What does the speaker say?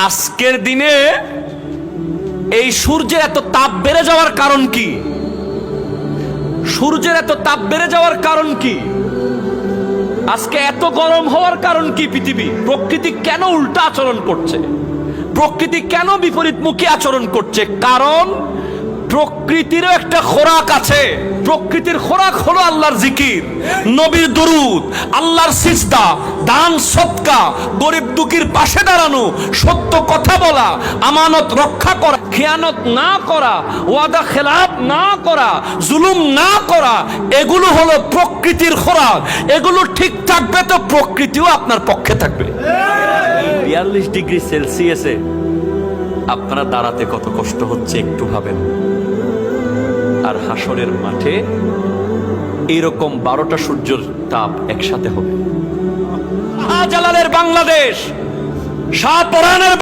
আজকের দিনে এই সূর্যের এত তাপ বেড়ে যাওয়ার কারণ কি? সূর্যের এত তাপ বেড়ে যাওয়ার কারণ কি? আজকে এত গরম হওয়ার কারণ কি? পৃথিবী, প্রকৃতি কেন উল্টা আচরণ করছে? প্রকৃতি কেন বিপরীতমুখী আচরণ করছে? কারণ প্রকৃতিরও একটা খোরাক আছে। প্রকৃতির খোরাক হলো আল্লাহর জিকির, নবীর দুরূদ, আল্লাহর সিজদা, দান সদকা, গরিব দুঃখীর পাশে দাঁড়ানো, সত্য কথা বলা, আমানত রক্ষা করা, খেয়ানত না করা, ওয়াদা খেলাফ না করা, জুলুম না করা, এগুলো হলো প্রকৃতির খোরাক। এগুলো ঠিক থাকবে তো প্রকৃতিও আপনার পক্ষে থাকবে। 42 ডিগ্রি সেলসিয়াসে আপনারা দাঁড়াতে কত কষ্ট হচ্ছে একটু ভাবেন। আর হাসরের মাঠে এরকম 12টা সূর্যের তাপ একসাথে হবে। শাহজালালের বাংলাদেশ, শাহপরানের